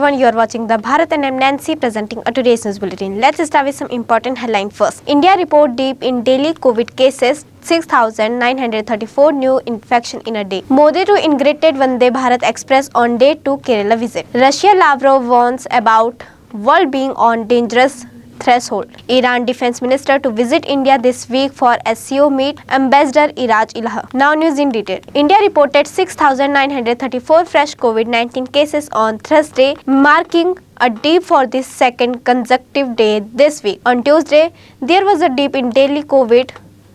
everyone, you are watching the Bharat and I'm Nancy presenting a today's news bulletin. Let's start with some important headline first. India report deep in daily COVID cases, 6,934 new infection in a day. Modi to integrated Vande Bharat Express on day 2 Kerala visit. Russia Lavrov warns about world being on dangerous threshold. Iran Defense Minister to visit India this week for SCO meet Ambassador Iraj Ilaha. Now news in detail. India reported 6,934 fresh COVID-19 cases on Thursday, marking a dip for the second consecutive day this week. On Tuesday, there was a dip in daily COVID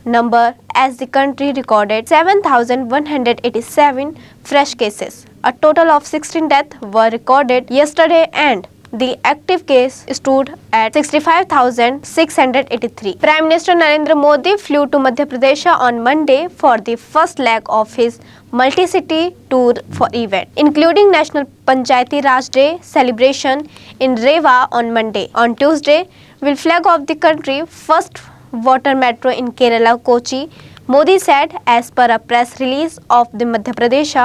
number as the country recorded 7,187 fresh cases. A total of 16 deaths were recorded yesterday and the active case stood at 65,683. Prime Minister Narendra Modi flew to Madhya Pradesh on Monday for the first leg of his multi-city tour for event, including National Panchayati Raj Day celebration in Rewa on Monday. On Tuesday, will flag off the country's first water metro in Kerala, Kochi. Modi said as per a press release of the Madhya Pradesh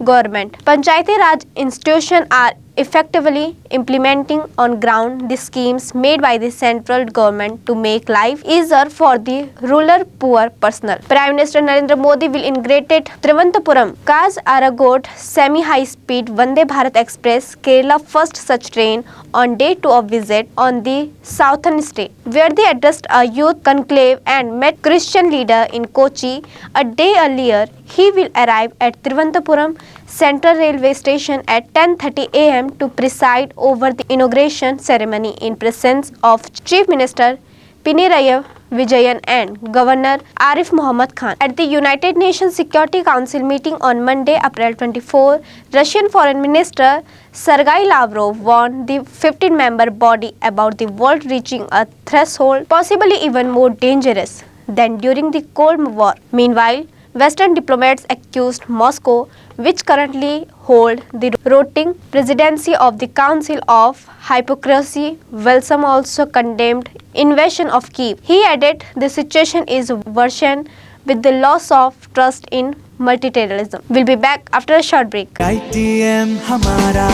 government. Panchayati Raj institutions are effectively implementing on ground the schemes made by the central government to make life easier for the rural poor personnel. Prime Minister Narendra Modi will inaugurate Trivandrum Kasaragod semi-high-speed Vande Bharat Express, Kerala first such train, on day 2 of visit on the southern state, where they addressed a youth conclave and met Christian leader in Kochi. A day earlier, he will arrive at Trivandrum Central Railway Station at 10:30 a.m. to preside over the inauguration ceremony in presence of Chief Minister Pinarayi Vijayan and Governor Arif Muhammad Khan. At the United Nations Security Council meeting on Monday, April 24, Russian Foreign Minister Sergei Lavrov warned the 15-member body about the world reaching a threshold possibly even more dangerous than during the Cold War. Meanwhile, Western diplomats accused Moscow, which currently hold the rotating presidency of the Council, of hypocrisy. Wilson also condemned invasion of Kyiv. He added the situation is worsened with the loss of trust in multilateralism. We'll be back after a short break. ITM हमारा,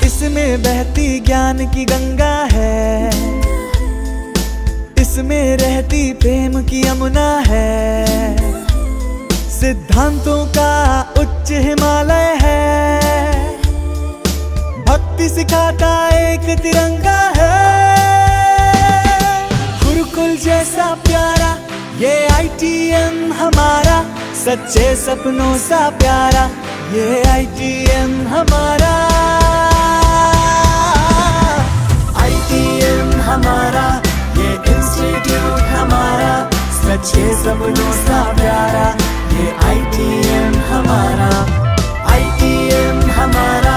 इसमें बहती ज्ञान की गंगा है, इसमें रहती प्रेम की यमुना है, सिद्धांतों का उच्च हिमालय है, भक्ति सिखाता एक तिरंगा है, गुरुकुल जैसा प्यारा ये ITM हमारा, सच्चे सपनों सा प्यारा ये ITM हमारा, ITM हमारा, ये इंस्टीट्यूट हमारा, सच्चे सपनों सा प्यारा ये ITM हमारा, ITM हमारा,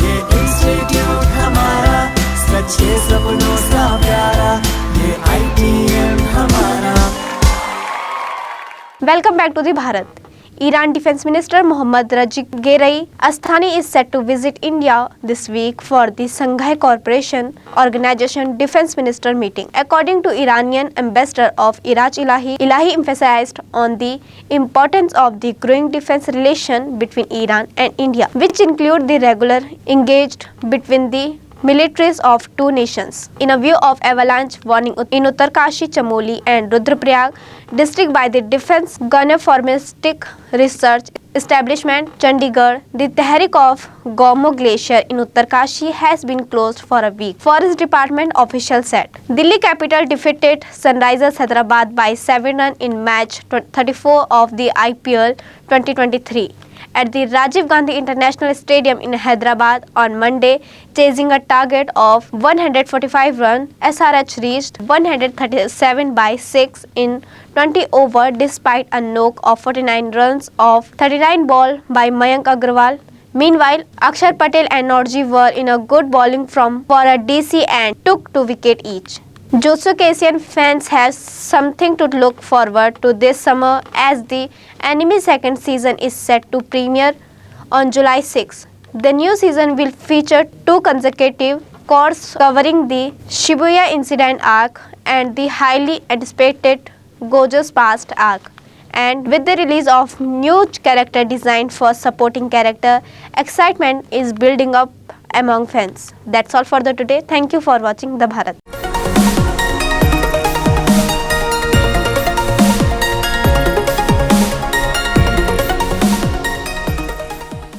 ये इंस्टीट्यूट हमारा, सच्चे सपनों सा प्यारा ये ITM हमारा. Welcome back to the Bharat. Iran Defense Minister Mohammad Rajigeri Asthani is set to visit India this week for the Shanghai Cooperation Organization Defense Minister meeting. According to Iranian Ambassador of Iraj Ilahi, Ilahi emphasized on the importance of the growing defense relation between Iran and India, which include the regular engaged between the militaries of two nations. In a view of avalanche warning in Uttarkashi, Chamoli and Rudraprayag district by the Defense Gunner Pharmaceutic Research Establishment, Chandigarh, the Tehrik of Gomo Glacier in Uttarkashi has been closed for a week. Forest Department official said. Delhi Capital defeated Sunrisers Hyderabad by 7 runs in match 34 of the IPL 2023. At the Rajiv Gandhi International Stadium in Hyderabad on Monday, chasing a target of 145 runs, SRH reached 137 by 6 in 20 overs despite a knock of 49 runs of 39 ball by Mayank Agarwal. Meanwhile, Akshar Patel and Norji were in a good bowling form for a DC and took 2 wickets each. Jujutsu Kaisen fans have something to look forward to this summer as the anime second season is set to premiere on July 6. The new season will feature 2 consecutive courses covering the Shibuya incident arc and the highly anticipated Gojo's past arc. And with the release of new character design for supporting character, excitement is building up among fans. That's all for the today. Thank you for watching The Bharat.